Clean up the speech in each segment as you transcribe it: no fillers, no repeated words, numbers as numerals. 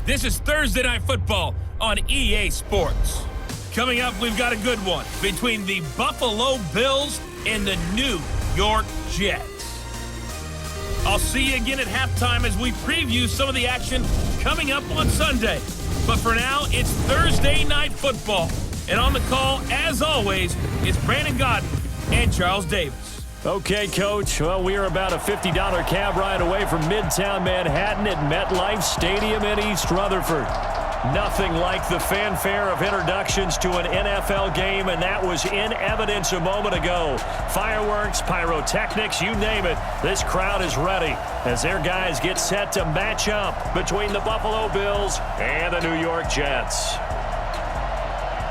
This is Thursday Night Football on EA Sports. Coming up, we've got a good one between the Buffalo Bills and the New York Jets. I'll see you again at halftime as we preview some of the action coming up on Sunday. But for now, it's Thursday Night Football. And on the call, as always, is Brandon Godden and Charles Davis. Okay, Coach. Well, we are about a $50 cab ride away from Midtown Manhattan at MetLife Stadium in East Rutherford. Nothing like the fanfare of introductions to an NFL game, and that was in evidence a moment ago. Fireworks, pyrotechnics, you name it. This crowd is ready as their guys get set to match up between the Buffalo Bills and the New York Jets.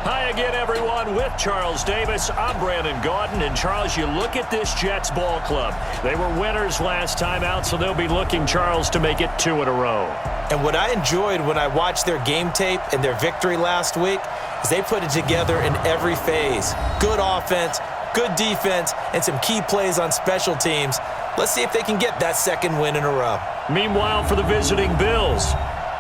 Hi again, everyone. With Charles Davis, I'm Brandon Godden. And, Charles, you look at this Jets ball club. They were winners last time out, so they'll be looking, Charles, to make it 2 in a row. And what I enjoyed when I watched their game tape and their victory last week is they put it together in every phase. Good offense, good defense, and some key plays on special teams. Let's see if they can get that second win in a row. Meanwhile, for the visiting Bills,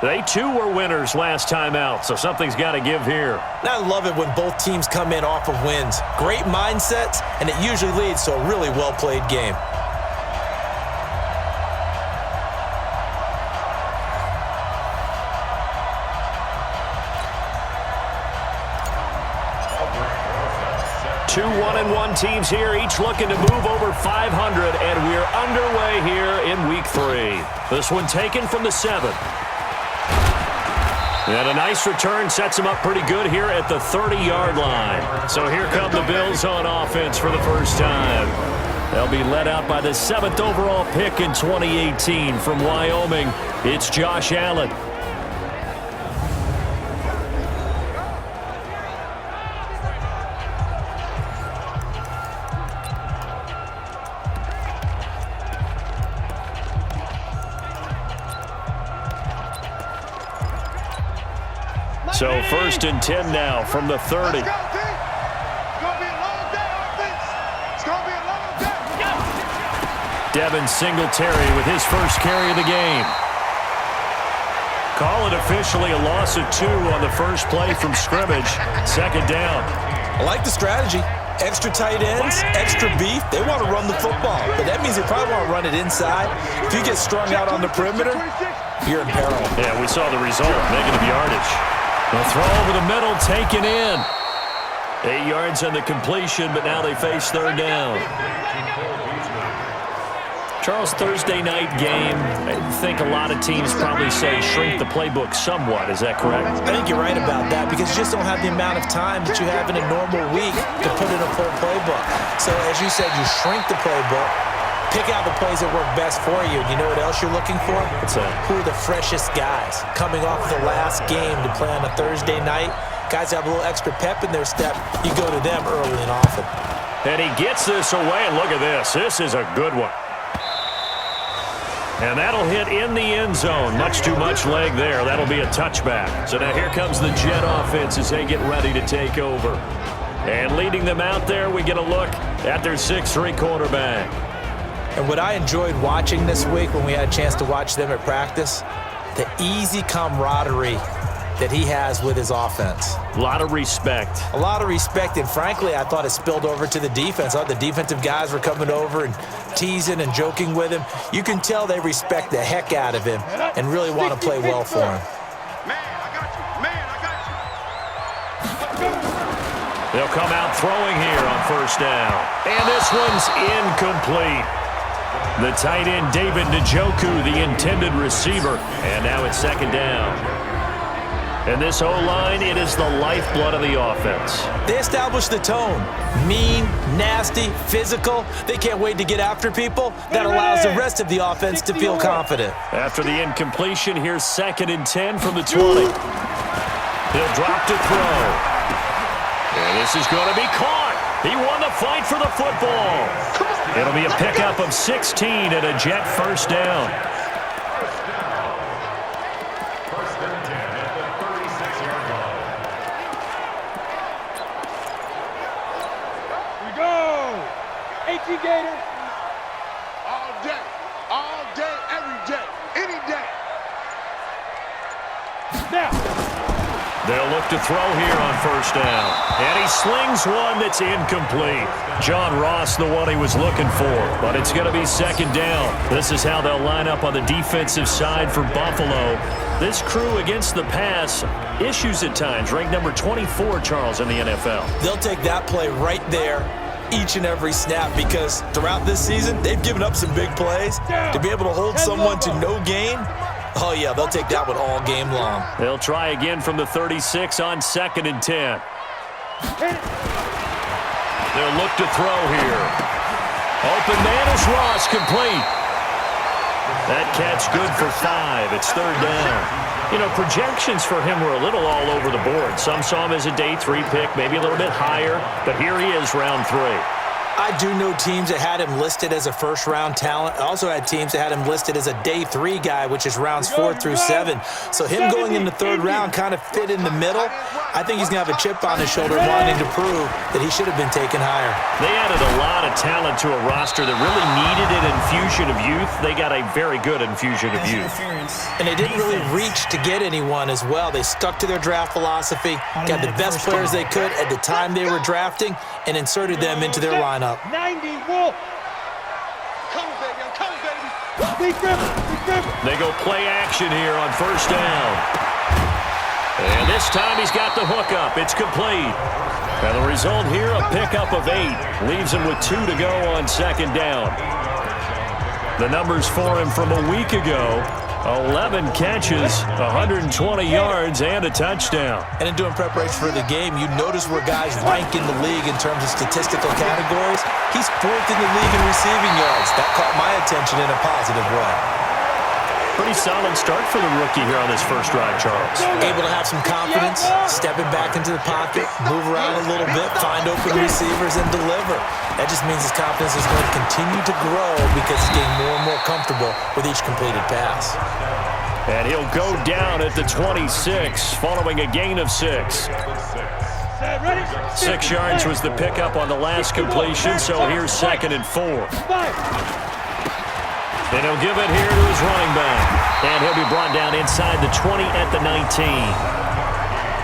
they, too, were winners last time out, so something's got to give here. And I love it when both teams come in off of wins. Great mindsets, and it usually leads to a really well-played game. Two 1-1 teams here, each looking to move over 500, and we're underway here in Week 3. This one taken from the 7. And a nice return sets them up pretty good here at the 30-yard line. So here come the Bills on offense for the first time. They'll be led out by the 7th overall pick in 2018 from Wyoming. It's Josh Allen. So 1st and 10 now from the 30. Devin Singletary with his first carry of the game. Call it officially a loss of 2 on the first play from scrimmage. 2nd down. I like the strategy. Extra tight ends, extra beef. They want to run the football, but that means they probably want to run it inside. If you get strung out on the perimeter, you're in peril. Yeah, we saw the result, negative yardage. The throw over the middle, taken in. 8 yards on the completion, but now they face 3rd down. Charles, Thursday night game. I think a lot of teams probably say shrink the playbook somewhat. Is that correct? I think you're right about that because you just don't have the amount of time that you have in a normal week to put in a full playbook. So, as you said, you shrink the playbook. Pick out the plays that work best for you. You know what else you're looking for? What's that? Who are the freshest guys coming off the last game to play on a Thursday night? Guys have a little extra pep in their step. You go to them early and often. And he gets this away, and look at this. This is a good one. And that'll hit in the end zone. Much too much leg there. That'll be a touchback. So now here comes the Jet offense as they get ready to take over. And leading them out there, we get a look at their 6'3" quarterback. And what I enjoyed watching this week when we had a chance to watch them at practice, the easy camaraderie that he has with his offense. A lot of respect. A lot of respect, and frankly, I thought it spilled over to the defense. I thought the defensive guys were coming over and teasing and joking with him. You can tell they respect the heck out of him and really want to play well for him. They'll come out throwing here on 1st down. And this one's incomplete. The tight end, David Njoku, the intended receiver. And now it's 2nd down. And this O-line, it is the lifeblood of the offense. They establish the tone. Mean, nasty, physical. They can't wait to get after people. That allows the rest of the offense to feel confident. After the incompletion, here's 2nd and 10 from the 20. He'll drop to throw. And this is going to be caught. He won the fight for the football. It'll be a pickup of 16 and a Jet 1st down. Gator. All day, every day, any day. Now. They'll look to throw here on first down. And he slings one that's incomplete. John Ross, the one he was looking for. But it's going to be second down. This is how they'll line up on the defensive side for Buffalo. This crew against the pass, issues at times. Ranked number 24, Charles, in the NFL. They'll take that play right there each and every snap because throughout this season, they've given up some big plays. To be able to hold someone to no gain, oh, yeah, they'll take that one all game long. They'll try again from the 36 on 2nd and 10. They'll look to throw here. Open man is Ross, complete. That catch good for 5. It's 3rd down. You know, projections for him were a little all over the board. Some saw him as a day 3 pick, maybe a little bit higher, but here he is, round 3. I do know teams that had him listed as a first-round talent. I also had teams that had him listed as a day 3 guy, which is rounds 4 through 7. So him going in the 3rd round kind of fit in the middle. I think he's going to have a chip on his shoulder wanting to prove that he should have been taken higher. They added a lot of talent to a roster that really needed an infusion of youth. They got a very good infusion of youth. And they didn't really reach to get anyone as well. They stuck to their draft philosophy, got the best players they could at the time they were drafting, and inserted them into their lineup. 90 Wolf. Come, baby. I'm coming, baby. Big River. They go play action here on first down. And this time he's got the hook up. It's complete. And the result here, a pickup of 8. Leaves him with 2 to go on 2nd down. The numbers for him from a week ago: 11 catches, 120 yards, and a touchdown. And in doing preparation for the game, you notice where guys rank in the league in terms of statistical categories. He's 4th in the league in receiving yards. That caught my attention in a positive way. Pretty solid start for the rookie here on this first drive, Charles. Able to have some confidence, stepping back into the pocket, move around a little bit, find open receivers, and deliver. That just means his confidence is going to continue to grow because he's getting more and more comfortable with each completed pass. And he'll go down at the 26, following a gain of 6. 6 yards was the pickup on the last completion, so here's 2nd and 4. And he'll give it here to his running back. And he'll be brought down inside the 20 at the 19.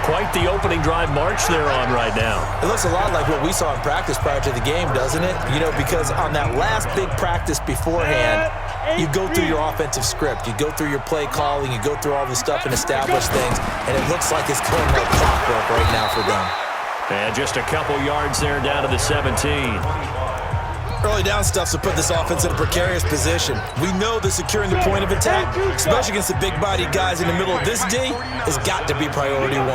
Quite the opening drive march they're on right now. It looks a lot like what we saw in practice prior to the game, doesn't it? You know, because on that last big practice beforehand, you go through your offensive script. You go through your play calling. You go through all the stuff and establish things. And it looks like it's going like clockwork right now for them. And just a couple yards there down to the 17. Early down stuff to put this offense in a precarious position. We know that securing the point of attack, especially against the big-bodied guys in the middle of this D, has got to be priority 1.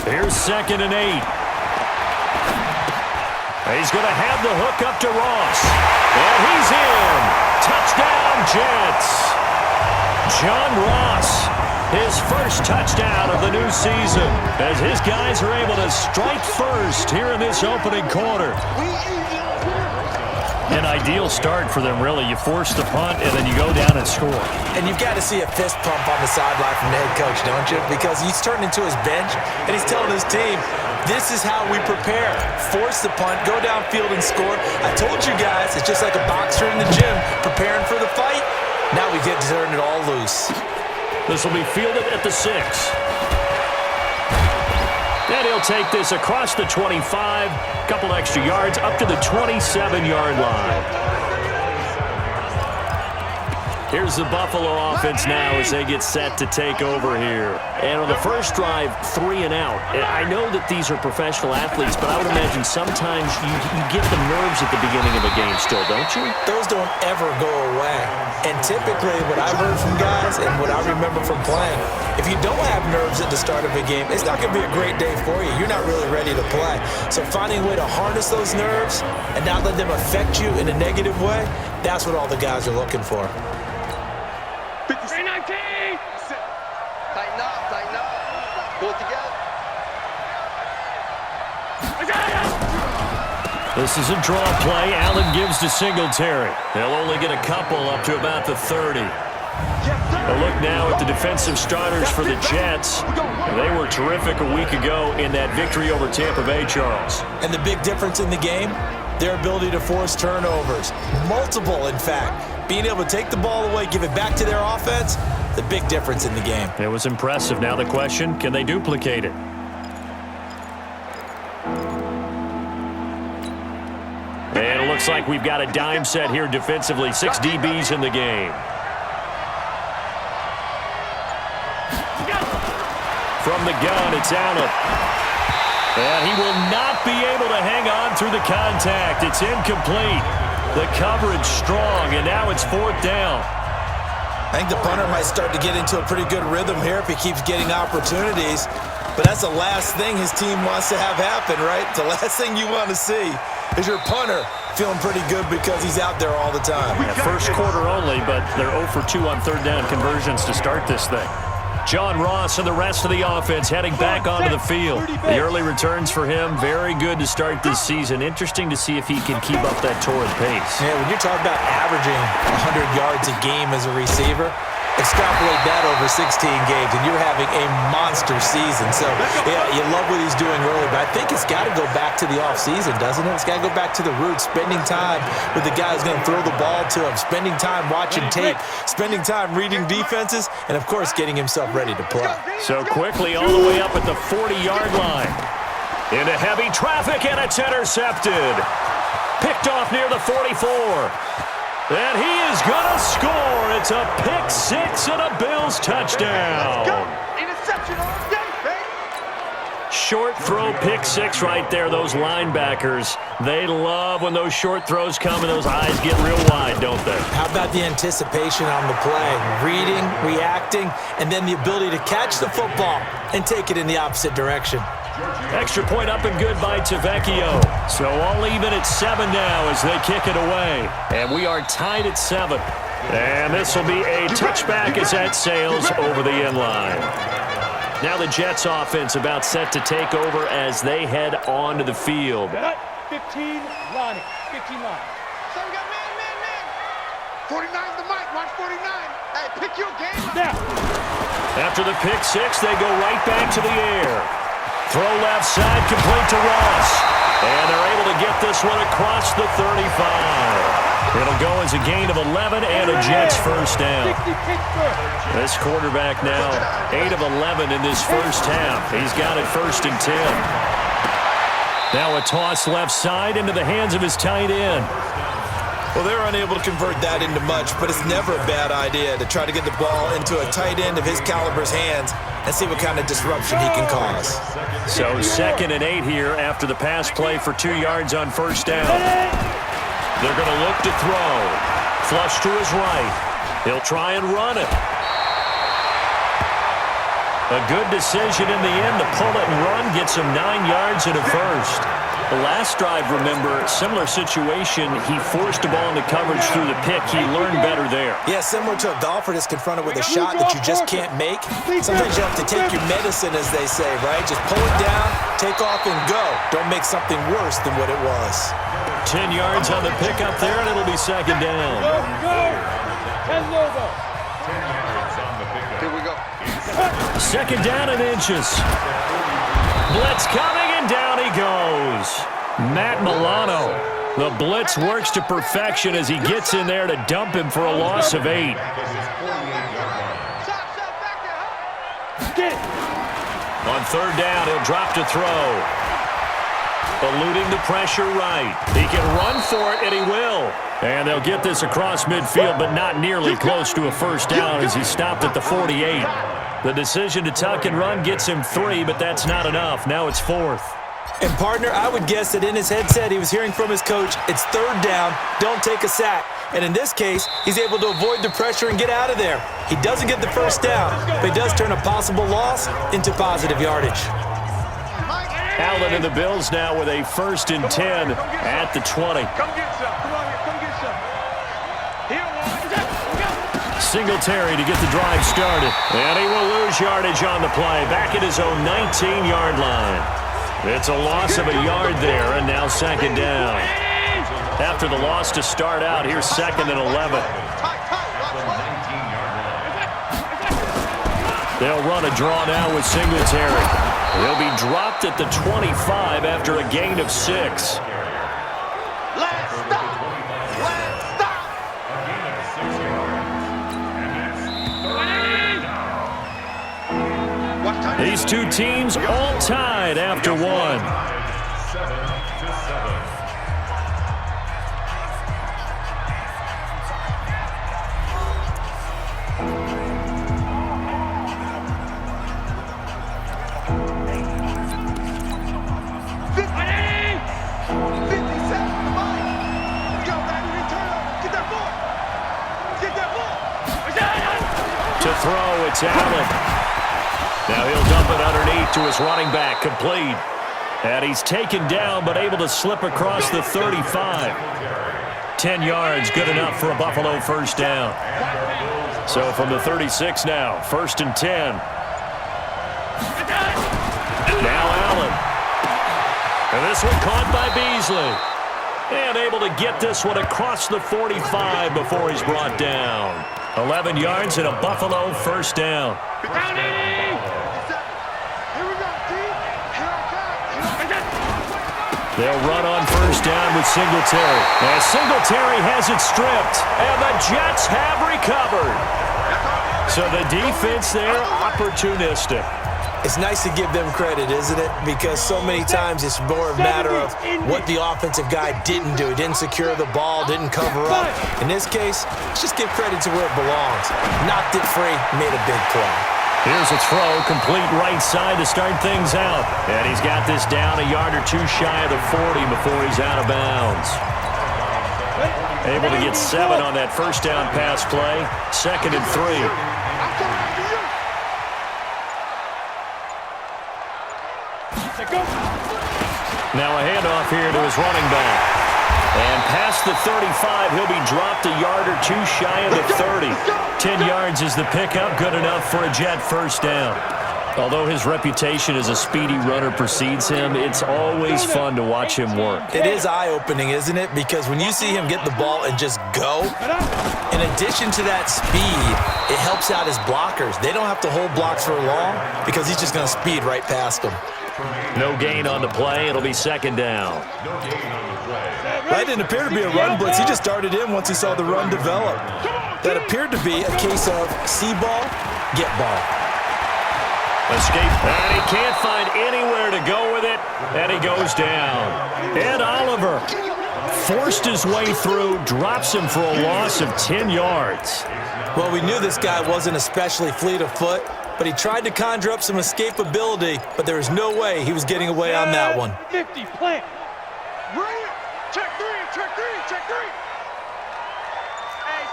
Here's 2nd and 8. He's going to have the hook up to Ross. And he's in. Touchdown, Jets. John Ross, his first touchdown of the new season, as his guys are able to strike first here in this opening quarter. An ideal start for them, really. You force the punt, and then you go down and score. And you've got to see a fist pump on the sideline from the head coach, don't you? Because he's turned into his bench, and he's telling his team, this is how we prepare. Force the punt, go downfield and score. I told you guys, it's just like a boxer in the gym preparing for the fight. Now we get to turn it all loose. This will be fielded at the 6. And he'll take this across the 25, couple extra yards, up to the 27-yard line. Here's the Buffalo offense now as they get set to take over here. And on the first drive, 3 and out. And I know that these are professional athletes, but I would imagine sometimes you get the nerves at the beginning of a game still, don't you? Those don't ever go away. And typically what I've heard from guys and what I remember from playing, if you don't have nerves at the start of a game, it's not going to be a great day for you. You're not really ready to play. So finding a way to harness those nerves and not let them affect you in a negative way, that's what all the guys are looking for. 319! Tighten up. Pull it together. This is a draw play. Allen gives to Singletary. They'll only get a couple up to about the 30. A look now at the defensive starters for the Jets. They were terrific a week ago in that victory over Tampa Bay, Charles. And the big difference in the game, their ability to force turnovers. Multiple, in fact. being able to take the ball away, give it back to their offense, the big difference in the game. It was impressive. Now the question, can they duplicate it? And it looks like we've got a dime set here defensively. 6 DBs in the game. From the gun, it's Allen. And he will not be able to hang on through the contact. It's incomplete. The coverage strong, and now it's 4th down. I think the punter might start to get into a pretty good rhythm here if he keeps getting opportunities. But that's the last thing his team wants to have happen, right? The last thing you want to see is your punter feeling pretty good because he's out there all the time. Yeah, first quarter only, but they're 0 for 2 on 3rd down conversions to start this thing. John Ross and the rest of the offense heading back onto the field. The early returns for him, very good to start this season. Interesting to see if he can keep up that torrid pace. Yeah, when you're talking about averaging 100 yards a game as a receiver, extrapolate that over 16 games, and you're having a monster season. So, yeah, you love what he's doing early, but I think it's got to go back to the offseason, doesn't it? It's got to go back to the roots, spending time with the guy who's going to throw the ball to him, spending time watching tape, spending time reading defenses, and, of course, getting himself ready to play. So quickly all the way up at the 40-yard line. Into heavy traffic, and it's intercepted. Picked off near the 44. And he is going to score. It's a pick 6 and a Bills touchdown. Interception all day, baby. Short throw pick 6 right there. Those linebackers, they love when those short throws come and those eyes get real wide, don't they? How about the anticipation on the play? Reading, reacting, and then the ability to catch the football and take it in the opposite direction. Extra point up and good by Tavecchio. So all even at 7 now as they kick it away. And we are tied at 7. And this will be a touchback as that sails over the end line. Now the Jets offense about set to take over as they head onto the field. 15 line. 15 line. So we got man. 49's the mic. Watch 49. Hey, pick your game up. Now. After the pick 6, they go right back to the air. Throw left side, complete to Ross. And they're able to get this one across the 35. It'll go as a gain of 11 and a Jets first down. This quarterback now, 8 of 11 in this first half. He's got it 1st and 10. Now a toss left side into the hands of his tight end. Well, they're unable to convert that into much, but it's never a bad idea to try to get the ball into a tight end of his caliber's hands and see what kind of disruption he can cause. So 2nd and 8 here after the pass play for 2 yards on 1st down. They're going to look to throw. Flush to his right. He'll try and run it. A good decision in the end to pull it and run, gets him 9 yards and a first. The last drive, remember, similar situation. He forced the ball into coverage through the pick. He learned better there. Yeah, similar to a golfer that's confronted with a shot that you just can't make. Sometimes you have to take your medicine, as they say, right? Just pull it down, take off, and go. Don't make something worse than what it was. 10 yards on the pickup there, and it'll be 2nd down. Here we go. 2nd down and inches. Blitz coming, and down he goes. Matt Milano. The blitz works to perfection as he gets in there to dump him for a loss of 8. On 3rd down, he'll drop to throw. Eluding the pressure right. He can run for it, and he will. And they'll get this across midfield, but not nearly close to a 1st down as he stopped at the 48. The decision to tuck and run gets him 3, but that's not enough. Now it's 4th. And, partner, I would guess that in his headset he was hearing from his coach, it's 3rd down, don't take a sack. And in this case, he's able to avoid the pressure and get out of there. He doesn't get the 1st down, but he does turn a possible loss into positive yardage. Allen and the Bills now with a 1st and 10 at the 20. Come get some. Come on here. Come get some. Singletary to get the drive started. And he will lose yardage on the play. Back at his own 19-yard line. It's a loss of a yard there, and now 2nd down. After the loss to start out, here's 2nd and 11. They'll run a draw now with Singletary. He'll be dropped at the 25 after a gain of 6. These two teams all tied after one. 7-7. To throw, it's Allen. Now he'll dump it underneath to his running back, complete. And he's taken down, but able to slip across the 35. 10 yards, good enough for a Buffalo first down. So from the 36 now, 1st and 10. Now Allen. And this one caught by Beasley. And able to get this one across the 45 before he's brought down. 11 yards and a Buffalo first down. They'll run on first down with Singletary. And Singletary has it stripped. And the Jets have recovered. So the defense there, opportunistic. It's nice to give them credit, isn't it? Because so many times it's more a matter of what the offensive guy didn't do. Didn't secure the ball, didn't cover up. In this case, let's just give credit to where it belongs. Knocked it free, made a big play. Here's a throw, complete right side to start things out. And he's got this down a yard or two shy of the 40 before he's out of bounds. Able to get 7 on that first down pass play. 2nd and 3. Now a handoff here to his running back. And past the 35, he'll be dropped a yard or two shy of the 30. 10 yards is the pickup, good enough for a Jet first down. Although his reputation as a speedy runner precedes him, it's always fun to watch him work. It is eye-opening, isn't it? Because when you see him get the ball and just go, in addition to that speed, it helps out his blockers. They don't have to hold blocks for long because he's just going to speed right past them. No gain on the play. It'll be 2nd down. That didn't appear to be a run blitz. He just darted in once he saw the run develop. That appeared to be a case of see ball, get ball. Escape, and he can't find anywhere to go with it, and he goes down. Ed Oliver forced his way through, drops him for a loss of 10 yards. Well, we knew this guy wasn't especially fleet of foot, but he tried to conjure up some escapability, but there was no way he was getting away on that one. 50, plant. Check 3, check 3, check 3. Hey,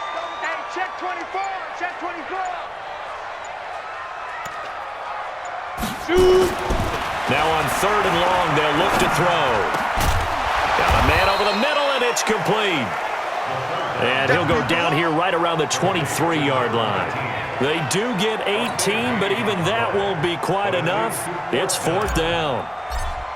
check 24, check 24. Shoot. Now on 3rd and long, they'll look to throw. Got a man over the middle, and it's complete. And he'll go down here right around the 23-yard line. They do get 18, but even that won't be quite enough. It's 4th down.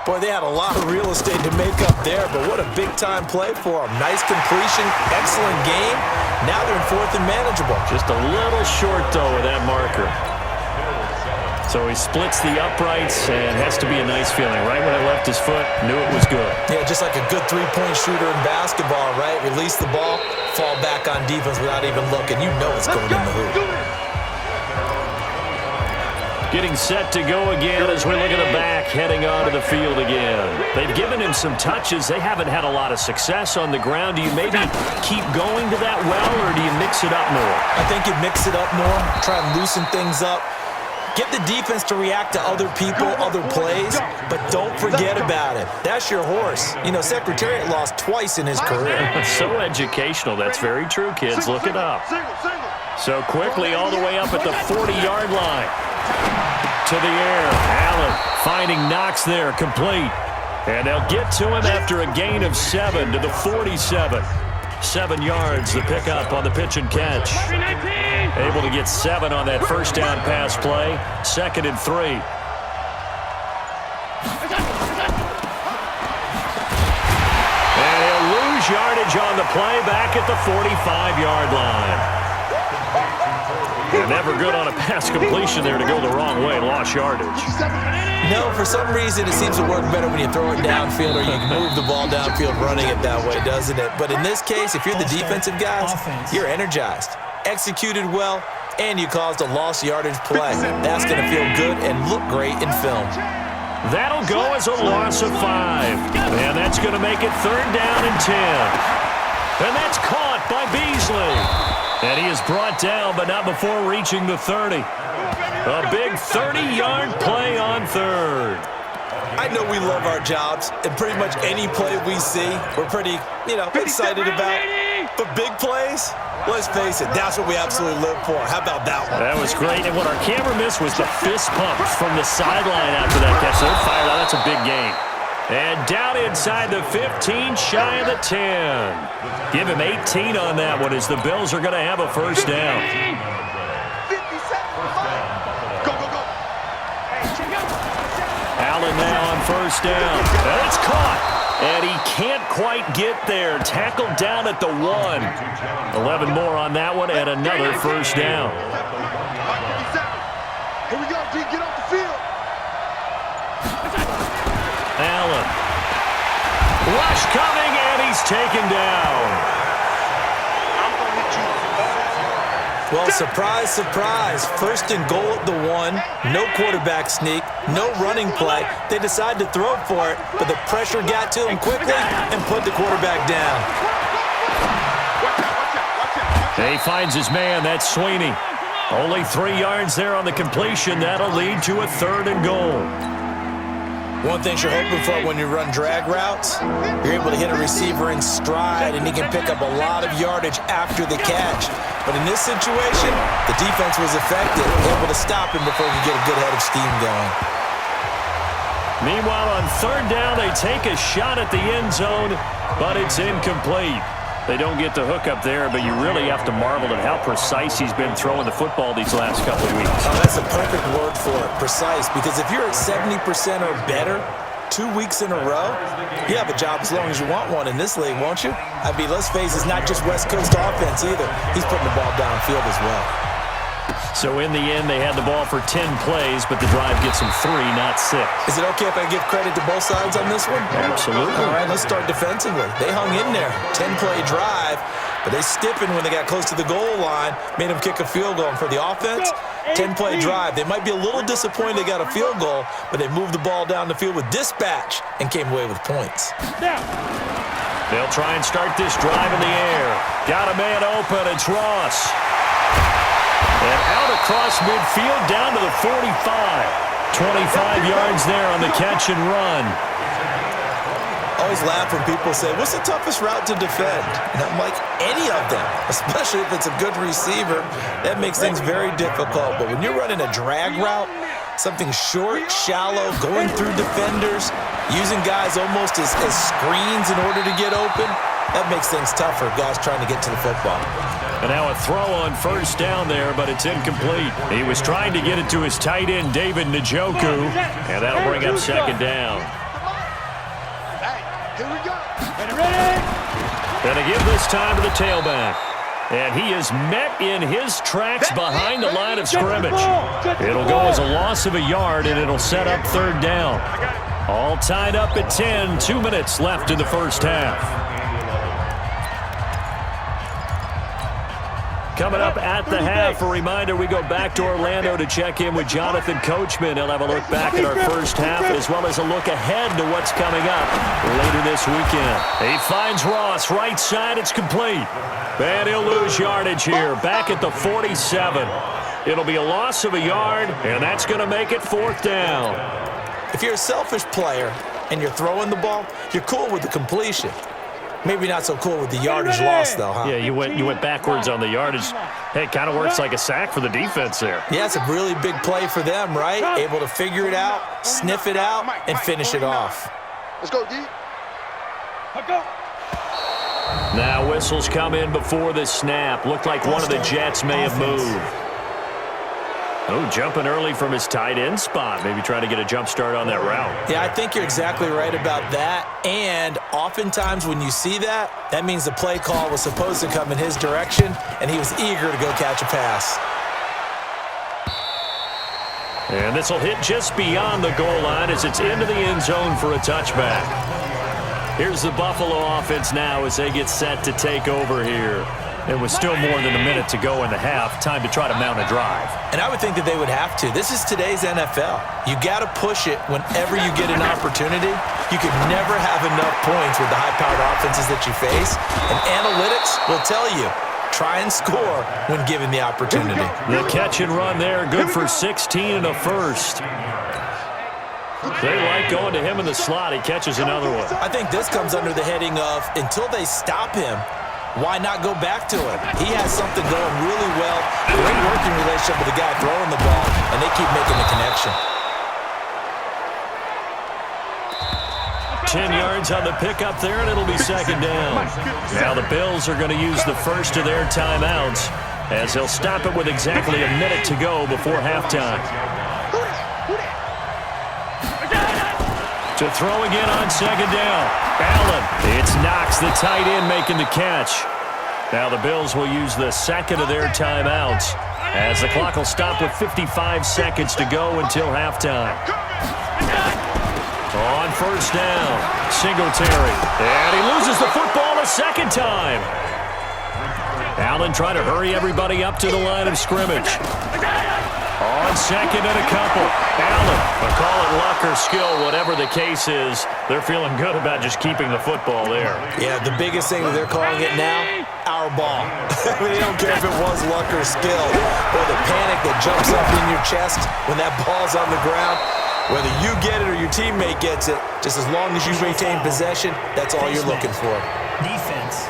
Boy, they had a lot of real estate to make up there, but what a big-time play for them. Nice completion, excellent game. Now they're in 4th and manageable. Just a little short, though, with that marker. So he splits the uprights, and has to be a nice feeling. Right when it left his foot, knew it was good. Yeah, just like a good three-point shooter in basketball, right? Release the ball, fall back on defense without even looking. You know it's going in the hoop. Getting set to go again as we look at the back, heading onto the field again. They've given him some touches. They haven't had a lot of success on the ground. Do you maybe keep going to that well, or do you mix it up more? I think you mix it up more, try and loosen things up. Get the defense to react to other people, other plays, but don't forget about it. That's your horse. You know, Secretariat lost twice in his career. So educational. That's very true, kids. Look it up. So quickly all the way up at the 40-yard line. To the air. Allen finding Knox there, complete. And they'll get to him after a gain of 7 to the 47. 7 yards, the pickup on the pitch and catch. Able to get 7 on that first down pass play. 2nd and 3. And he'll lose yardage on the play back at the 45-yard line. And never good on a pass completion there to go the wrong way. Lost yardage. No, for some reason it seems to work better when you throw it downfield or you can move the ball downfield running it that way, doesn't it? But in this case, if you're the defensive guys, you're energized. Executed well, and you caused a lost yardage play. That's going to feel good and look great in film. That'll go as a loss of 5. And that's going to make it 3rd down and 10. And that's caught by Beasley. And he is brought down, but not before reaching the 30. A big 30-yard play on 3rd. I know we love our jobs, and pretty much any play we see, we're pretty, excited about. But big plays, let's face it, that's what we absolutely live for. How about that one? That was great, and what our camera missed was the fist pumps from the sideline after that catch. They're fired out. That's a big gain. And down inside the 15, shy of the 10. Give him 18 on that one as the Bills are going to have a first down. Allen now on first down. And it's caught. And he can't quite get there. Tackled down at the 1. 11 more on that one and another first down. Here we go, D. Get off the field. Allen. Rush coming, and he's taken down. Well, surprise, surprise. 1st and goal at the 1. No quarterback sneak. No running play. They decide to throw for it, but the pressure got to him quickly and put the quarterback down. He finds his man. That's Sweeney. Only 3 yards there on the completion. That'll lead to a 3rd and goal. One thing you're hoping for when you run drag routes, you're able to hit a receiver in stride, and he can pick up a lot of yardage after the catch. But in this situation, the defense was effective, able to stop him before he could get a good head of steam going. Meanwhile, on 3rd down, they take a shot at the end zone, but it's incomplete. They don't get the hook up there, but you really have to marvel at how precise he's been throwing the football these last couple of weeks. Oh, that's a perfect word for it, precise, because if you're at 70% or better 2 weeks in a row, you have a job as long as you want one in this league, won't you? I mean, let's face it, it's not just West Coast offense either. He's putting the ball downfield as well. So in the end, they had the ball for 10 plays, but the drive gets them 3, not 6. Is it okay if I give credit to both sides on this one? Absolutely. All right, let's start defensively. They hung in there. 10-play drive, but they stiffened when they got close to the goal line, made them kick a field goal. And for the offense, 10-play drive. They might be a little disappointed they got a field goal, but they moved the ball down the field with dispatch and came away with points. They'll try and start this drive in the air. Got a man open. It's Ross. And out across midfield down to the 45. 25 yards there on the catch and run. Always laugh when people say, what's the toughest route to defend? And I'm like, any of them, especially if it's a good receiver. That makes things very difficult. But when you're running a drag route, something short, shallow, going through defenders, using guys almost as screens in order to get open, that makes things tougher, guys trying to get to the football. And now a throw on first down there, but it's incomplete. He was trying to get it to his tight end, David Njoku, and that'll bring up 2nd down. Hey, here we go. Gonna give this time to the tailback. And he is met in his tracks behind the line of scrimmage. It'll go as a loss of a yard, and it'll set up 3rd down. All tied up at 10, 2 minutes left in the first half. Coming up at the half, a reminder, we go back to Orlando to check in with Jonathan Coachman. He'll have a look back at our first half as well as a look ahead to what's coming up later this weekend. He finds Ross, right side, it's complete. And he'll lose yardage here, back at the 47. It'll be a loss of a yard, and that's going to make it 4th down. If you're a selfish player and you're throwing the ball, you're cool with the completion. Maybe not so cool with the yardage loss, though, huh? Yeah, you went backwards on the yardage. Hey, it kind of works like a sack for the defense there. Yeah, it's a really big play for them, right? Able to figure it out, sniff it out, and finish it off. Let's go, D. Now whistles come in before the snap. Looked like one of the Jets may have moved. Oh, jumping early from his tight end spot. Maybe trying to get a jump start on that route. Yeah, I think you're exactly right about that. And oftentimes when you see that, that means the play call was supposed to come in his direction, and he was eager to go catch a pass. And this will hit just beyond the goal line as it's into the end zone for a touchback. Here's the Buffalo offense now as they get set to take over here. It was still more than a minute to go in the half. Time to try to mount a drive. And I would think that they would have to. This is today's NFL. You got to push it whenever you get an opportunity. You can never have enough points with the high-powered offenses that you face. And analytics will tell you, try and score when given the opportunity. The catch and run there, good for 16 and a first. They like going to him in the slot. He catches another one. I think this comes under the heading of, until they stop him, why not go back to him? He has something going really well. Great working relationship with the guy throwing the ball, and they keep making the connection. 10 yards on the pickup there, and it'll be second down. Now the Bills are going to use the first of their timeouts as they'll stop it with exactly a minute to go before halftime. To throw again on second down. Allen. It's Knox, the tight end, making the catch. Now the Bills will use the second of their timeouts as the clock will stop with 55 seconds to go until halftime. On first down, Singletary. And he loses the football a second time. Allen trying to hurry everybody up to the line of scrimmage. On second and a couple. Allen, call it luck or skill, whatever the case is, they're feeling good about just keeping the football there. Yeah, the biggest thing that they're calling it now, our ball. They don't care if it was luck or skill, or the panic that jumps up in your chest when that ball's on the ground. Whether you get it or your teammate gets it, just as long as you maintain possession, that's all you're looking for. Defense.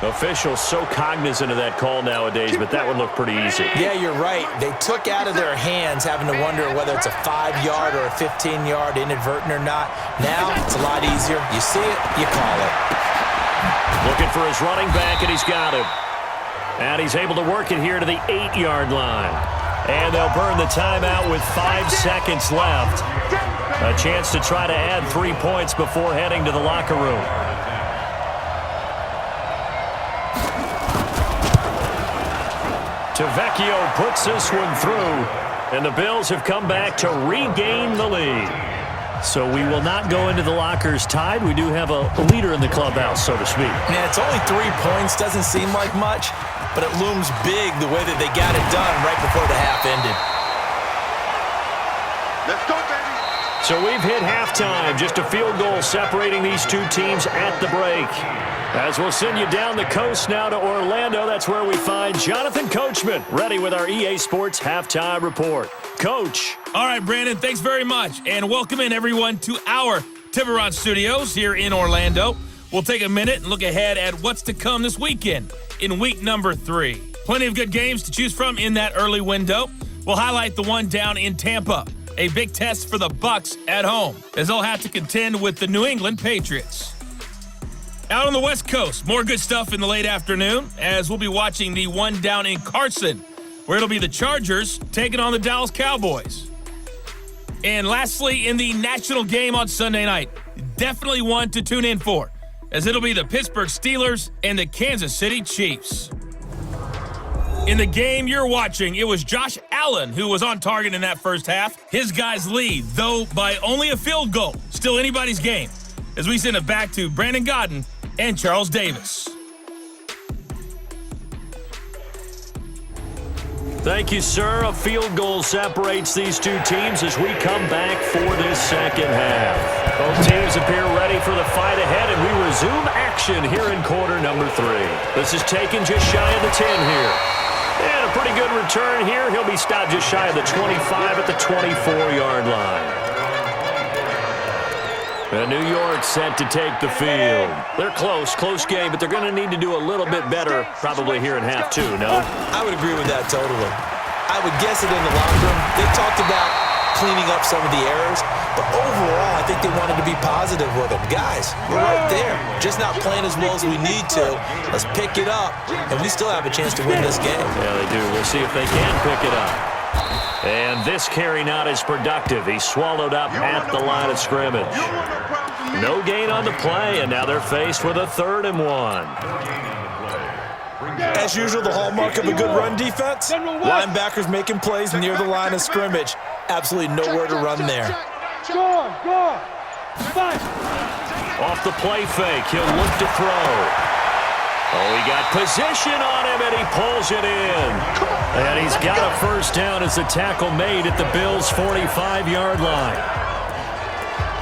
Officials so cognizant of that call nowadays, but that would look pretty easy. Yeah, you're right. They took out of their hands having to wonder whether it's a 5-yard or a 15-yard inadvertent or not. Now, it's a lot easier. You see it, you call it. Looking for his running back, and he's got him. And he's able to work it here to the 8-yard line. And they'll burn the timeout with 5 seconds left. A chance to try to add 3 points before heading to the locker room. Tavecchio puts this one through, and the Bills have come back to regain the lead. So we will not go into the lockers tied. We do have a leader in the clubhouse, so to speak. Yeah, it's only 3 points. Doesn't seem like much, but it looms big the way that they got it done right before the half ended. Let's go, baby. So we've hit halftime. Just a field goal separating these two teams at the break. As we'll send you down the coast now to Orlando, that's where we find Jonathan Coachman, ready with our EA Sports Halftime Report. Coach. All right, Brandon, thanks very much. And welcome in, everyone, to our Tiburon Studios here in Orlando. We'll take a minute and look ahead at what's to come this weekend in week number 3. Plenty of good games to choose from in that early window. We'll highlight the one down in Tampa, a big test for the Bucs at home, as they'll have to contend with the New England Patriots. Out on the West Coast, more good stuff in the late afternoon, as we'll be watching the one down in Carson, where it'll be the Chargers taking on the Dallas Cowboys. And lastly, in the national game on Sunday night, definitely one to tune in for, as it'll be the Pittsburgh Steelers and the Kansas City Chiefs. In the game you're watching, it was Josh Allen who was on target in that first half. His guys lead, though by only a field goal. Still anybody's game, as we send it back to Brandon Godden and Charles Davis. Thank you, sir. A field goal separates these two teams as we come back for this second half. Both teams appear ready for the fight ahead, and we resume action here in quarter number 3. This is taken just shy of the 10 here. And a pretty good return here. He'll be stopped just shy of the 25 at the 24-yard line. And New York set to take the field. They're close game, but they're going to need to do a little bit better probably here in half 2, no? I would agree with that totally. I would guess it in the locker room. They talked about cleaning up some of the errors, but overall, I think they wanted to be positive with them. Guys, we're right there. Just not playing as well as we need to. Let's pick it up, and we still have a chance to win this game. Yeah, they do. We'll see if they can pick it up. And this carry not as productive. He's swallowed up at the line of scrimmage. No gain on the play, and now they're faced with a 3rd and 1. As usual, the hallmark of a good run defense, linebackers making plays near the line of scrimmage. Absolutely nowhere to run there. Go on. Fight. Off the play fake, he'll look to throw. Oh, he got position on him, and he pulls it in. And he's got a first down as the tackle made at the Bills' 45-yard line.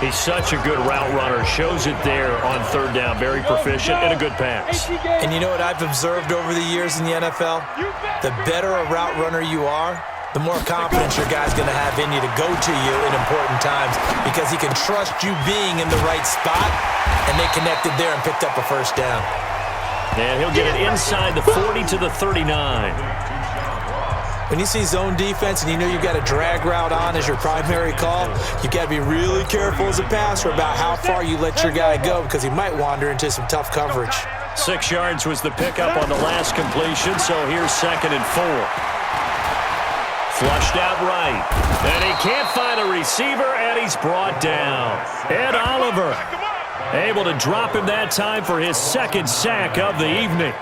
He's such a good route runner. Shows it there on third down. Very proficient and a good pass. And you know what I've observed over the years in the NFL? The better a route runner you are, the more confidence your guy's going to have in you to go to you in important times because he can trust you being in the right spot, and they connected there and picked up a first down. And he'll get it inside the 40 to the 39. When you see zone defense and you know you've got a drag route on as your primary call, you've got to be really careful as a passer about how far you let your guy go because he might wander into some tough coverage. 6 yards was the pickup on the last completion, so here's 2nd and 4. Flushed out right. And he can't find a receiver, and he's brought down. Ed Oliver able to drop him that time for his 2nd sack of the evening.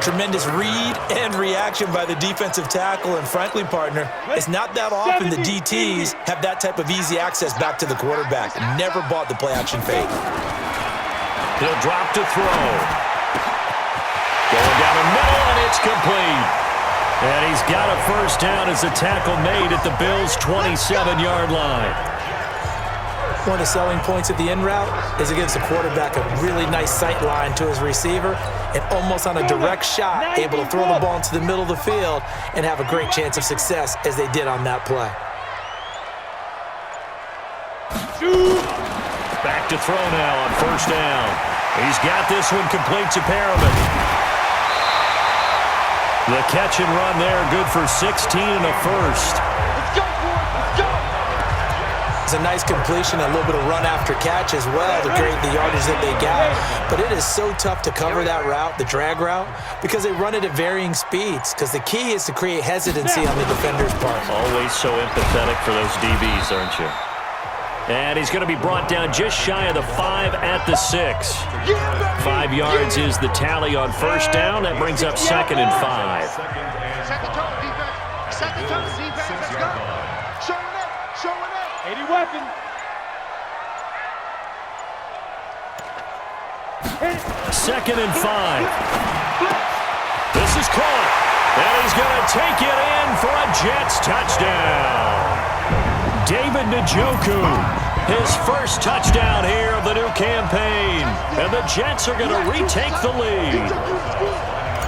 Tremendous read and reaction by the defensive tackle, and frankly, partner, it's not that often the DTs have that type of easy access back to the quarterback. Never bought the play-action fake. He'll drop to throw. Going down the middle, and it's complete. And he's got a first down as the tackle made at the Bills' 27-yard line. One of the selling points of the in route is it gives the quarterback a really nice sight line to his receiver and almost on a direct shot able to throw the ball into the middle of the field and have a great chance of success as they did on that play. Back to throw now on first down. He's got this one complete to Perriman. The catch and run there, good for 16 and a first. Let's go, boys. Let's go. It's a nice completion, a little bit of run after catch as well to create the yardage that they got. But it is so tough to cover that route, the drag route, because they run it at varying speeds. Because the key is to create hesitancy on the defender's part. Always so empathetic for those DBs, aren't you? And he's going to be brought down just shy of the 5 at the 6. 5 yards is the tally on first down. That brings up 2nd and 5. Set the tone, defense. Set the tone, defense. Let's go. Showing up. Showing up. 80 weapon. 2nd and 5. This is caught. And he's going to take it in for a Jets touchdown. David Njoku, his first touchdown here of the new campaign. And the Jets are going to retake the lead.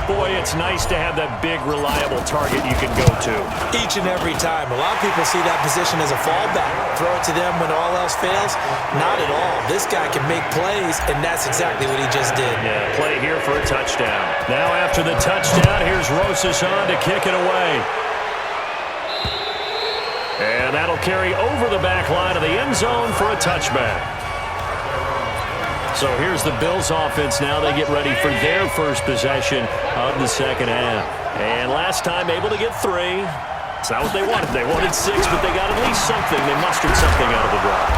Boy, it's nice to have that big, reliable target you can go to. Each and every time. A lot of people see that position as a fallback. Throw it to them when all else fails. Not at all. This guy can make plays, and that's exactly what he just did. Yeah, play here for a touchdown. Now after the touchdown, here's Rosas on to kick it away. And that'll carry over the back line of the end zone for a touchback. So here's the Bills offense now. They get ready for their first possession of the second half. And last time able to get 3. It's not what they wanted. They wanted 6, but they got at least something. They mustered something out of the drive.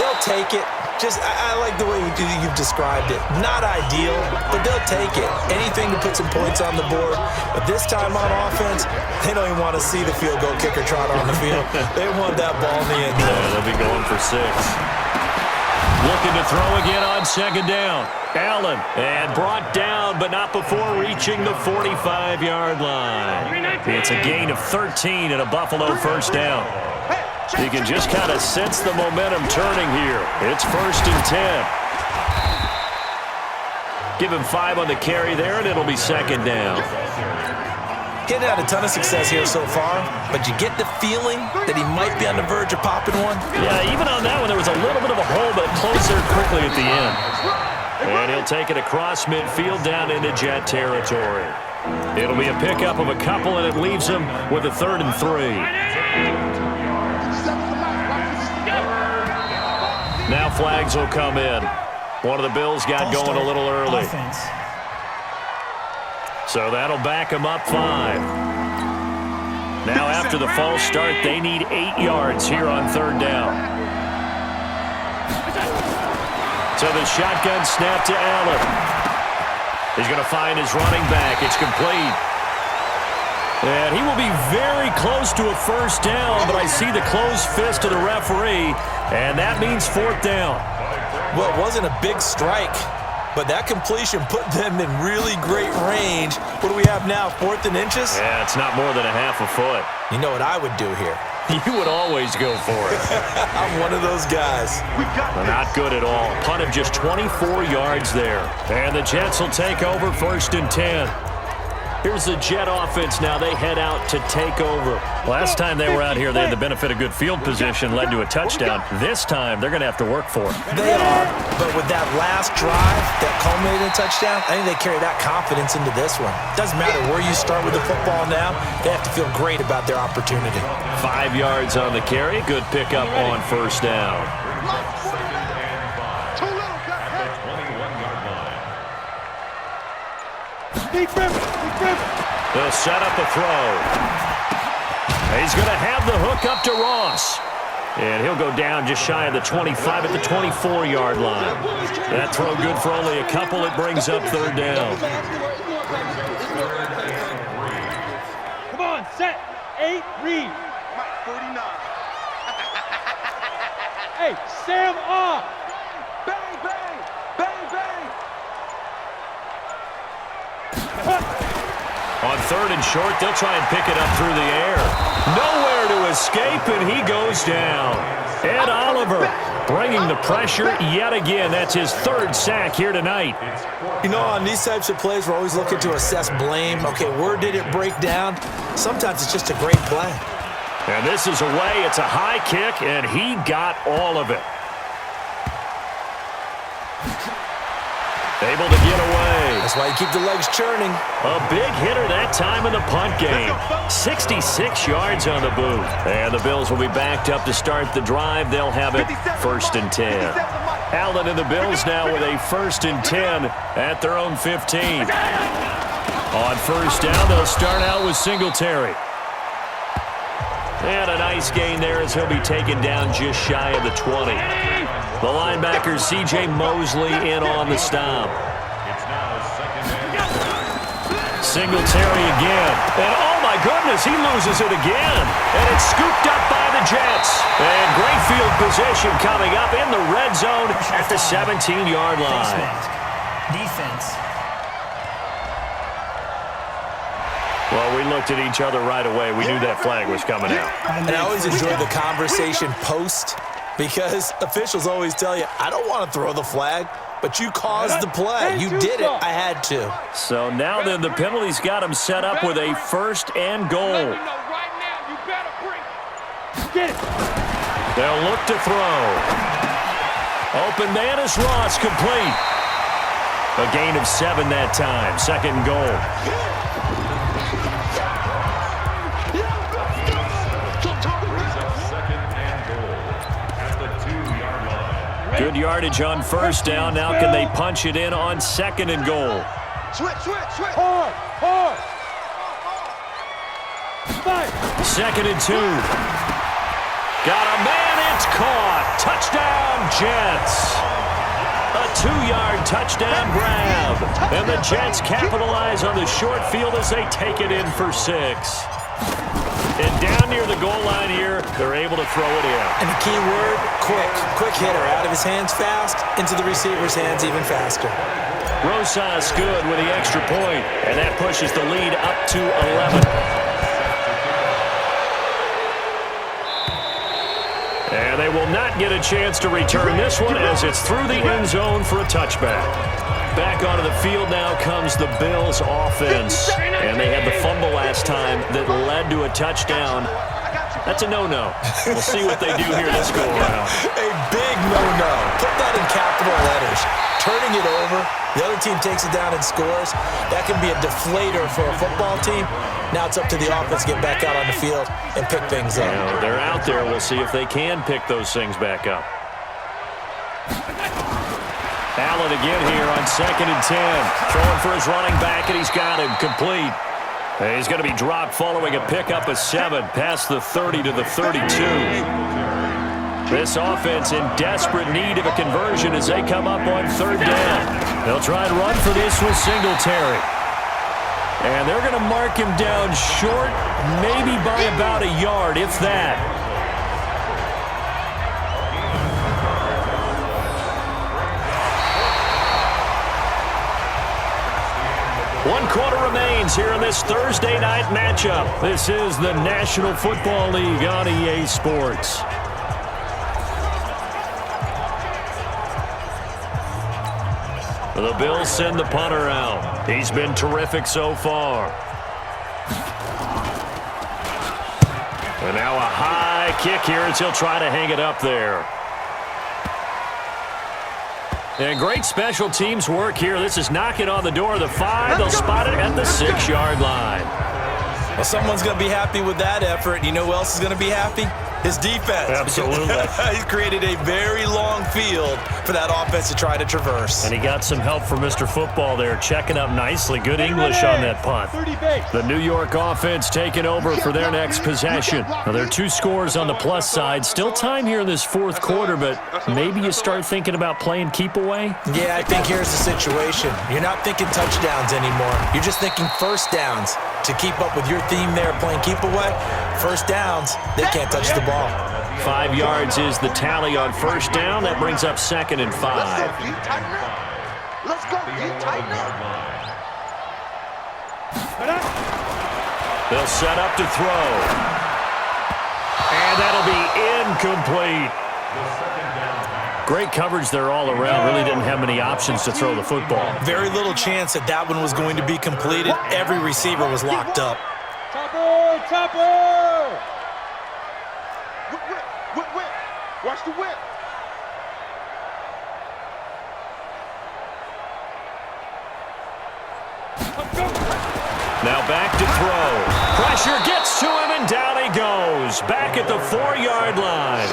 They'll take it. I like the way you've described it. Not ideal, but they'll take it. Anything to put some points on the board. But this time on offense, they don't even want to see the field goal kicker trot on the field. They want that ball in the end zone. Yeah, they'll be going for 6. Looking to throw again on second down. Allen, and brought down, but not before reaching the 45-yard line. It's a gain of 13 and a Buffalo first down. You can just kind of sense the momentum turning here. It's 1st and 10. Give him 5 on the carry there, and it'll be second down. Getting had a ton of success here so far, but you get the feeling that he might be on the verge of popping one. Yeah, even on that one, there was a little bit of a hole, but it closed there quickly at the end. And he'll take it across midfield down into Jet territory. It'll be a pickup of a couple, and it leaves him with a 3rd and 3. Now flags will come in. One of the Bills got going a little early. So that'll back them up 5. Now after the false start, they need 8 yards here on third down. So the shotgun snap to Allen. He's going to find his running back. It's complete. And he will be very close to a first down, but I see the closed fist of the referee, and that means 4th down. Well, it wasn't a big strike, but that completion put them in really great range. What do we have now, 4th and inches? Yeah, it's not more than a half a foot. You know what I would do here? You would always go for it. I'm one of those guys. Not good at all. Punt of just 24 yards there. And the Jets will take over 1st and 10. Here's the Jet offense now. They head out to take over. Last time they were out here, they had the benefit of good field position, led to a touchdown. This time, they're going to have to work for it. They are, but with that last drive that culminated in a touchdown, I think they carry that confidence into this one. Doesn't matter where you start with the football now, they have to feel great about their opportunity. 5 yards on the carry. Good pickup on 1st down. They'll set up a throw. He's going to have the hook up to Ross. And he'll go down just shy of the 25 at the 24-yard line. That throw good for only a couple. It brings up 3rd down. Come on, set, 8, read. 49. Hey, Sam off. Bang, bang, bang, bang. On 3rd and short, they'll try and pick it up through the air. Nowhere to escape, and he goes down. Ed Oliver bringing the pressure yet again. That's his 3rd sack here tonight. You know, on these types of plays, we're always looking to assess blame. Okay, where did it break down? Sometimes it's just a great play. And this is away. It's a high kick, and he got all of it. Able to get away. That's why you keep the legs churning. A big hitter that time in the punt game. 66 yards on the boot. And the Bills will be backed up to start the drive. They'll have it 1st and 10. Allen and the Bills now with a 1st and 10 at their own 15. On 1st down, they'll start out with Singletary. And a nice gain there as he'll be taken down just shy of the 20. The linebacker, C.J. Mosley, in on the stop. Singletary again. And, oh, my goodness, he loses it again. And it's scooped up by the Jets. And great field position coming up in the red zone at the 17-yard line. Defense. Well, we looked at each other right away. We knew that flag was coming out. And I always enjoy the conversation post, because officials always tell you, I don't want to throw the flag, but you caused the play. You did it. I had to. So now then, the penalty's got him set up with a 1st and goal. They'll look to throw. Open man is Ross, complete. A gain of 7 that time. 2nd and goal. Good yardage on 1st down. Now can they punch it in on 2nd and goal? Switch. Hard. 2nd and 2. Got a man. It's caught. Touchdown, Jets. A 2-yard touchdown grab. And the Jets capitalize on the short field as they take it in for 6. And down near the goal line here, they're able to throw it in. And the key word, quick. Quick hitter. Out of his hands fast, into the receiver's hands even faster. Rosas good with the extra point, and that pushes the lead up to 11. And they will not get a chance to return this one as it's through the end zone for a touchback. Back onto the field now comes the Bills offense. And they had the fumble last time that led to a touchdown. That's a no-no. We'll see what they do here this go-around. A big no-no. Put that in capital letters. Turning it over, the other team takes it down and scores. That can be a deflator for a football team. Now it's up to the offense to get back out on the field and pick things up. You know, they're out there. We'll see if they can pick those things back up. Allen again here on 2nd and 10. Throwing for his running back, and he's got him complete. And he's going to be dropped following a pickup of 7 past the 30 to the 32. This offense in desperate need of a conversion as they come up on 3rd down. They'll try and run for this with Singletary. And they're going to mark him down short, maybe by about a yard, if that. 1 quarter remains here in this Thursday night matchup. This is the National Football League on EA Sports. The Bills send the punter out. He's been terrific so far. And now a high kick here as he'll try to hang it up there. And great special teams work here. This is knocking on the door of the 5. They'll spot it at the 6-yard line. Well, someone's going to be happy with that effort. You know who else is going to be happy? His defense. Absolutely. He's created a very long field for that offense to try to traverse. And he got some help from Mr. Football there, checking up nicely. Good English on that punt. The New York offense taking over for their next possession. Now, there are 2 scores on the plus side. Still time here in this 4th quarter, but maybe you start thinking about playing keep away? Yeah, I think here's the situation. You're not thinking touchdowns anymore. You're just thinking first downs. To keep up with your theme there, playing keep away, first downs, they can't touch the ball. 5 yards is the tally on first down. That brings up 2nd and 5. Let's go, you tighten up. They'll set up to throw. And that'll be incomplete. Great coverage there all around. Really didn't have many options to throw the football. Very little chance that that one was going to be completed. Every receiver was locked up. Topper! Whip. Watch the whip. Now back to throw. Pressure gets to him, and down he goes. Back at the 4-yard line.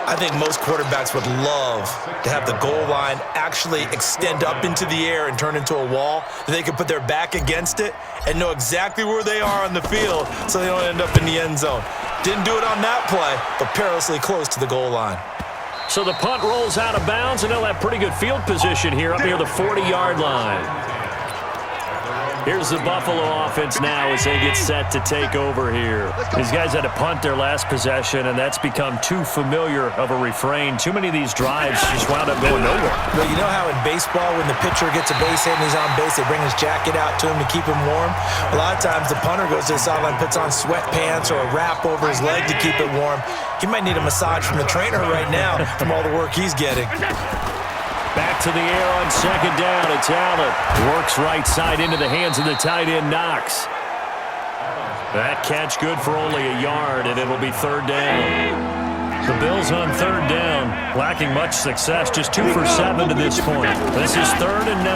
I think most quarterbacks would love to have the goal line actually extend up into the air and turn into a wall. They can put their back against it and know exactly where they are on the field so they don't end up in the end zone. Didn't do it on that play, but perilously close to the goal line. So the punt rolls out of bounds, and they'll have pretty good field position here up near the 40-yard line. Here's the Buffalo offense now as they get set to take over here. These guys had to punt their last possession, and that's become too familiar of a refrain. Too many of these drives just wound up going nowhere. But you know how in baseball, when the pitcher gets a base hit and he's on base, they bring his jacket out to him to keep him warm? A lot of times the punter goes to the sideline, puts on sweatpants or a wrap over his leg to keep it warm. He might need a massage from the trainer right now from all the work he's getting. Back to the air on 2nd down. It's Allen. Works right side into the hands of the tight end, Knox. That catch good for only a yard, and it'll be 3rd down. The Bills on 3rd down, lacking much success, just 2 for 7 to this point. This is 3rd and 9.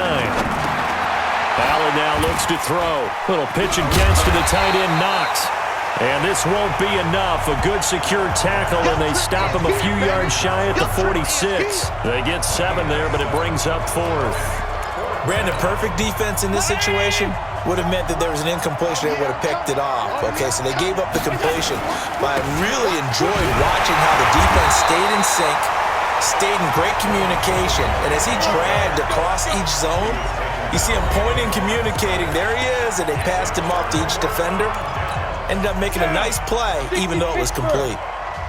Allen now looks to throw. Little pitch and catch to the tight end, Knox. And this won't be enough. A good secure tackle, and they stop him a few yards shy at the 46. They get 7 there, but it brings up 4th. Brandon, perfect defense in this situation would have meant that there was an incompletion. They would have picked it off. Okay, so they gave up the completion. But I really enjoyed watching how the defense stayed in sync, stayed in great communication. And as he dragged across each zone, you see him pointing, communicating. There he is, and they passed him off to each defender. Ended up making a nice play, even though it was complete.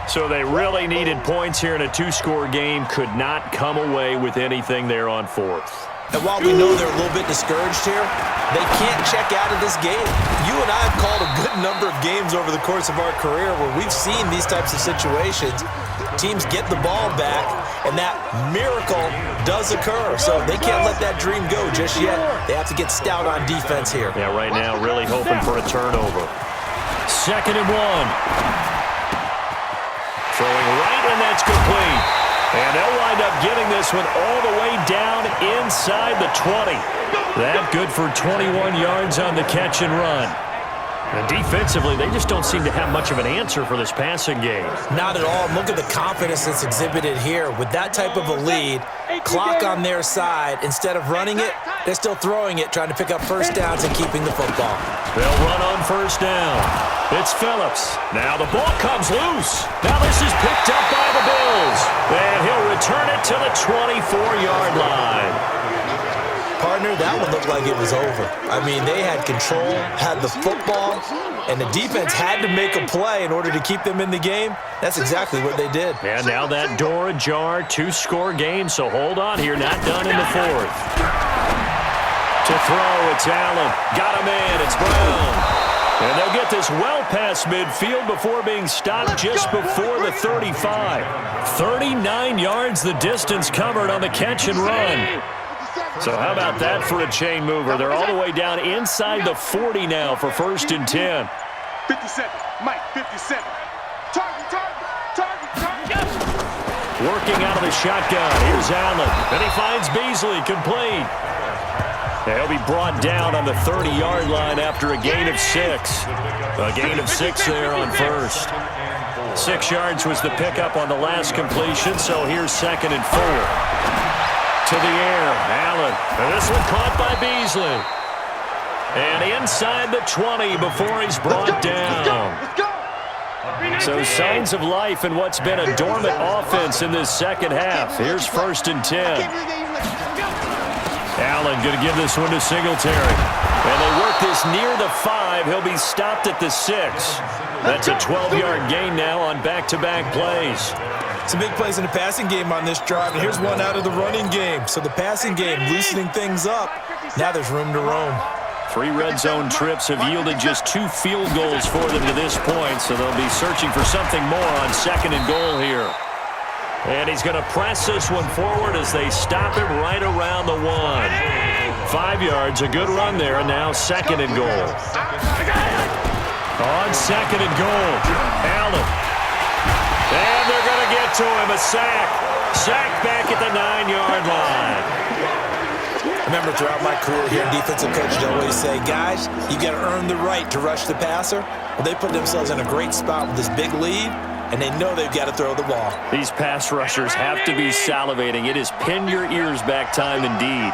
So they really needed points here in a 2-score game. Could not come away with anything there on 4th. And while we know they're a little bit discouraged here, they can't check out of this game. You and I have called a good number of games over the course of our career where we've seen these types of situations. Teams get the ball back, and that miracle does occur. So they can't let that dream go just yet. They have to get stout on defense here. Yeah, right now really hoping for a turnover. 2nd and 1. Throwing right, and that's complete. And they'll wind up getting this one all the way down inside the 20. That good for 21 yards on the catch and run. And defensively, they just don't seem to have much of an answer for this passing game. Not at all. Look at the confidence that's exhibited here. With that type of a lead, clock on their side, instead of running it, they're still throwing it, trying to pick up first downs and keeping the football. They'll run on first down. It's Phillips. Now the ball comes loose. Now this is picked up by the Bills. And he'll return it to the 24-yard line. Partner, that one looked like it was over. I mean, they had control, had the football, and the defense had to make a play in order to keep them in the game. That's exactly what they did. And now that door ajar, 2-score game, so hold on here, not done in the 4th. To throw, it's Allen. Got him in, it's Brown. And they'll get this well past midfield before being stopped just before the 35. 39 yards the distance covered on the catch and run. So how about that for a chain mover? They're all the way down inside the 40 now for 1st and 10. 57. Mike, 57. Target. Working out of the shotgun. Here's Allen. And he finds Beasley complete. He'll be brought down on the 30-yard line after a gain of 6. A gain of 6 there on 1st. 6 yards was the pickup on the last completion, so here's 2nd and 4. To the air, Allen. And this one caught by Beasley. And inside the 20 before he's brought down. So signs of life in what's been a dormant offense in this second half. Here's 1st and 10. Allen going to give this one to Singletary. And they work this near the 5. He'll be stopped at the 6. That's a 12-yard gain now on back-to-back plays. Some big plays in the passing game on this drive, and here's one out of the running game. So the passing game loosening things up. Now there's room to roam. 3 red zone trips have yielded just 2 field goals for them to this point, so they'll be searching for something more on 2nd and goal here. And he's going to press this one forward as they stop him right around the 1. 5 yards, a good run there, and now 2nd and goal. On 2nd and goal, Allen. And they're going to get to him, a sack. Sack back at the 9-yard line. I remember throughout my career here, defensive coaches always say, guys, you got to earn the right to rush the passer. Well, they put themselves in a great spot with this big lead, and they know they've got to throw the ball. These pass rushers have to be salivating. It is pin your ears back time indeed.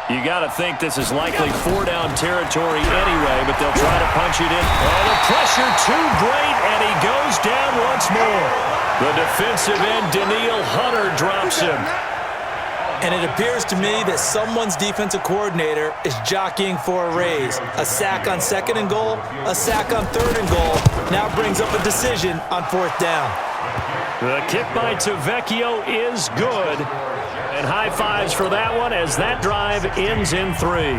You got to think this is likely 4-down territory anyway, but they'll try to punch it in. Oh, the pressure too great, and he goes down once more. The defensive end, Daniil Hunter, drops him. And it appears to me that someone's defensive coordinator is jockeying for a raise. A sack on 2nd and goal, a sack on 3rd and goal. Now brings up a decision on 4th down. The kick by Tavecchio is good. And high fives for that one as that drive ends in 3.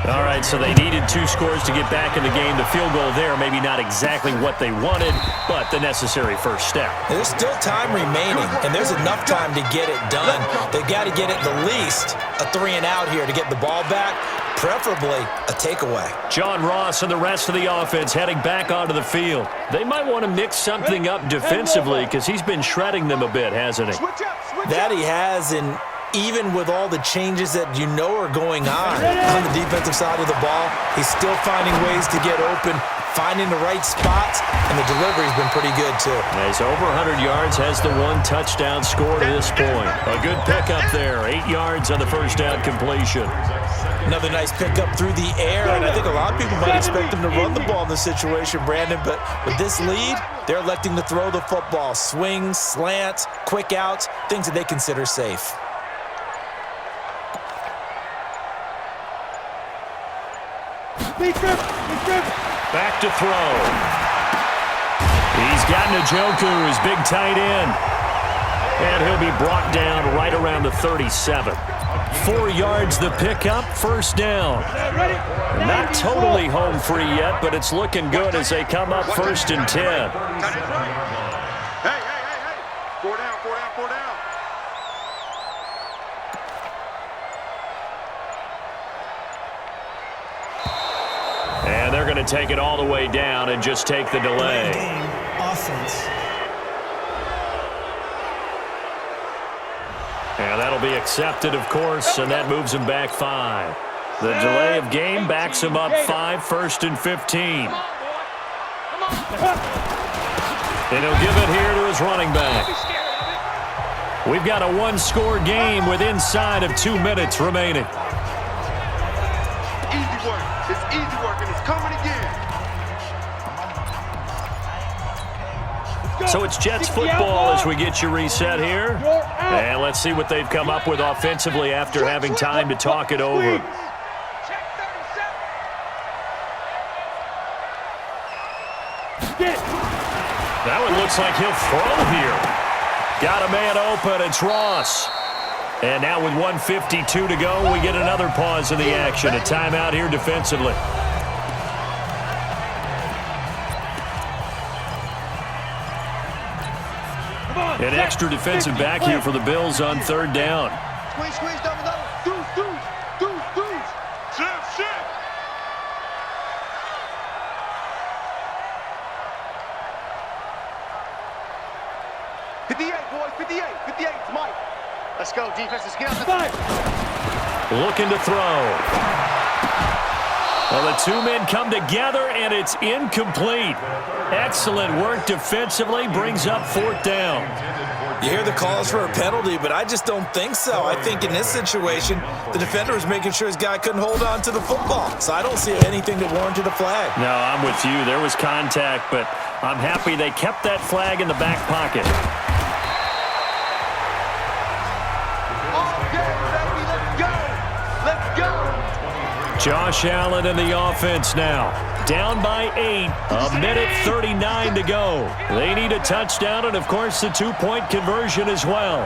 All right, so they needed 2 scores to get back in the game. The field goal there, maybe not exactly what they wanted, but the necessary first step. There's still time remaining, and there's enough time to get it done. They've got to get at the least a 3 and out here to get the ball back, preferably a takeaway. John Ross and the rest of the offense heading back onto the field. They might want to mix something up defensively because he's been shredding them a bit, hasn't he? That he has, and even with all the changes that you know are going on the defensive side of the ball, he's still finding ways to get open, finding the right spots, and the delivery's been pretty good too. He's over 100 yards, has the 1 touchdown score to this point. A good pickup there, 8 yards on the first down completion. Another nice pickup through the air, and I think a lot of people might expect him to run the ball in this situation, Brandon, but with this lead, they're electing to throw the football. Swings, slants, quick outs, things that they consider safe. Back to throw. He's got Njoku, his big tight end. And he'll be brought down right around the 37. 4 yards the pickup, 1st down. Not totally home free yet, but it's looking good as they come up 1st and 10. Hey. 4 down. And they're going to take it all the way down and just take the delay. Game offense. And that'll be accepted, of course, and that moves him back 5. The delay of game backs him up 5, 1st and 15. And he'll give it here to his running back. We've got a 1-score game with inside of 2 minutes remaining. Easy work. It's easy work, and it's coming again. So it's Jets football as we get you reset here. And let's see what they've come up with offensively after having time to talk it over. That one looks like he'll throw here. Got a man open. It's Ross. And now with 1:52 to go, we get another pause in the action. A timeout here defensively. An extra defensive back here for the Bills on third down. Squeeze, squeeze, double, double. Deuce. Shift. 58, boys, 58. 58, it's Mike. Let's go, defense. Let's get out the fight. Looking to throw. Well, the two men come together, and it's incomplete. Excellent work defensively. Brings up fourth down. You hear the calls for a penalty, but I just don't think so. I think in this situation, the defender was making sure his guy couldn't hold on to the football. So I don't see anything that warranted a flag. No, I'm with you. There was contact, but I'm happy they kept that flag in the back pocket. Josh Allen in the offense now. Down by 8. A minute 39 to go. They need a touchdown and, of course, the two-point conversion as well.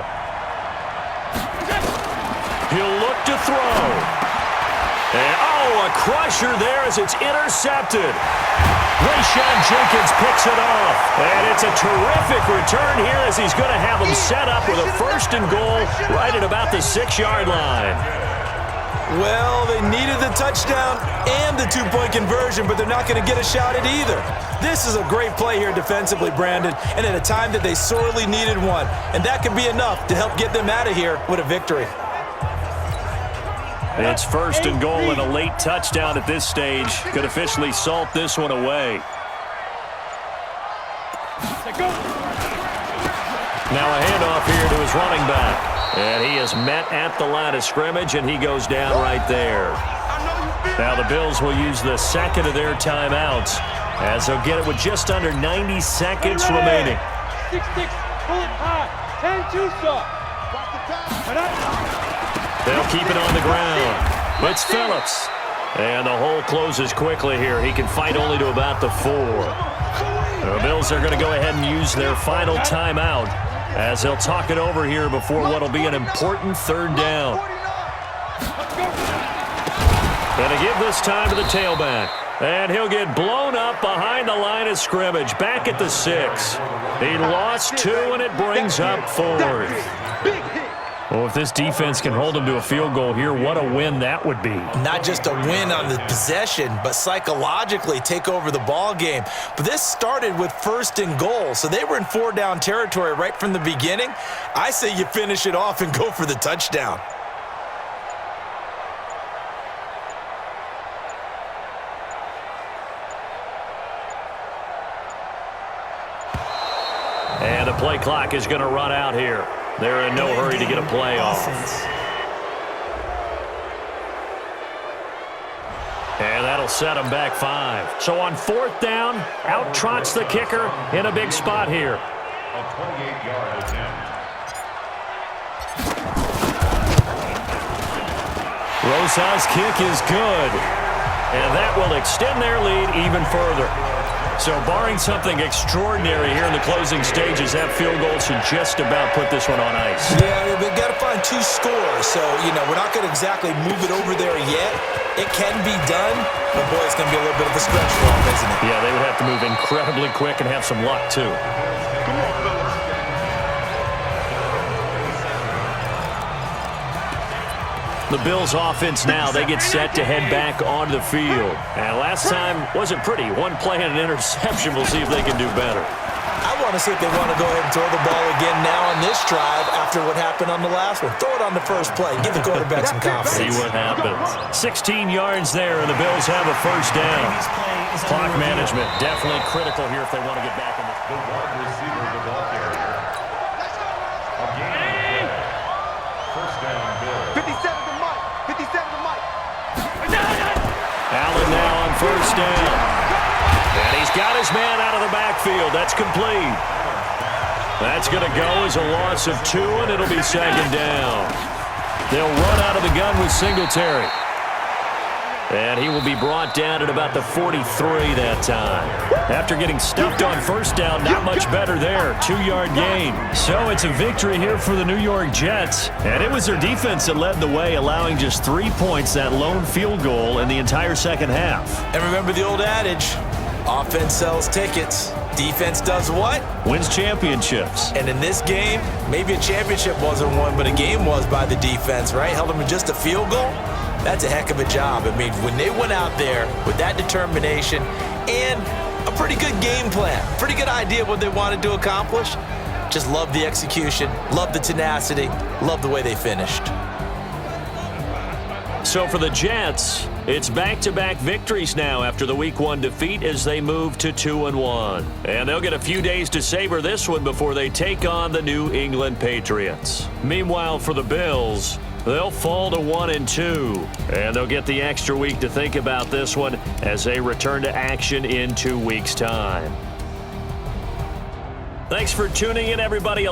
He'll look to throw. And, a crusher there as it's intercepted. Rayshon Jenkins picks it off. And it's a terrific return here as he's going to have them set up with a first and goal right at about the 6-yard line. Well, they needed the touchdown and the two-point conversion, but they're not going to get a shot at either. This is a great play here defensively, Brandon, and at a time that they sorely needed one. And that could be enough to help get them out of here with a victory. It's first and goal, and a late touchdown at this stage could officially salt this one away. Now a handoff here to his running back. And he is met at the line of scrimmage, and he goes down right there. Now the Bills will use the second of their timeouts as they'll get it with just under 90 seconds remaining. 6-6, pull it high, 10-2 stop. They'll keep it on the ground. It's Phillips. And the hole closes quickly here. He can fight only to about the 4. The Bills are going to go ahead and use their final timeout as they'll talk it over here before what will be an important third down. Going to give this time to the tailback. And he'll get blown up behind the line of scrimmage, back at the 6. He lost 2, and it brings up 4th. Well, if this defense can hold him to a field goal here, what a win that would be. Not just a win on the possession, but psychologically take over the ball game. But this started with first and goal, so they were in 4-down territory right from the beginning. I say you finish it off and go for the touchdown. And the play clock is going to run out here. They're in no hurry to get a play off. And that'll set them back 5. So on 4th down, out trots the kicker in a big spot here. A 28-yard attempt. Rosa's kick is good. And that will extend their lead even further. So barring something extraordinary here in the closing stages, that field goal should just about put this one on ice. Yeah, they've got to find 2 scores. So, we're not going to exactly move it over there yet. It can be done, but boy, it's going to be a little bit of a stretch for them, isn't it? Yeah, they would have to move incredibly quick and have some luck, too. Come on, fellas. The Bills offense now, they get set to head back onto the field. And last time wasn't pretty. One play and an interception. We'll see if they can do better. I want to see if they want to go ahead and throw the ball again now on this drive after what happened on the last one. Throw it on the first play. Give the quarterback some confidence. See what happens. 16 yards there, and the Bills have a first down. Clock management definitely critical here if they want to get back in this. The wide receiver, the ball carrier. Again, first down, Bills. 57 to Mike. 57 to Mike. Allen now on first down. And he's got his man out of the backfield. That's complete. That's going to go as a loss of 2, and it'll be second down. They'll run out of the gun with Singletary. And he will be brought down at about the 43 that time. After getting stuffed on first down, not much better there. 2-yard gain. So it's a victory here for the New York Jets. And it was their defense that led the way, allowing just 3 points, that lone field goal in the entire second half. And remember the old adage, offense sells tickets. Defense does what? Wins championships. And in this game, maybe a championship wasn't won, but a game was by the defense, right? Held them to just a field goal. That's a heck of a job. I mean, when they went out there with that determination and a pretty good game plan, pretty good idea of what they wanted to accomplish, just love the execution, love the tenacity, love the way they finished. So for the Jets, it's back-to-back victories now after the Week 1 defeat as they move to 2-1. And they'll get a few days to savor this one before they take on the New England Patriots. Meanwhile, for the Bills, they'll fall to 1-2. And they'll get the extra week to think about this one as they return to action in 2 weeks' time. Thanks for tuning in, everybody.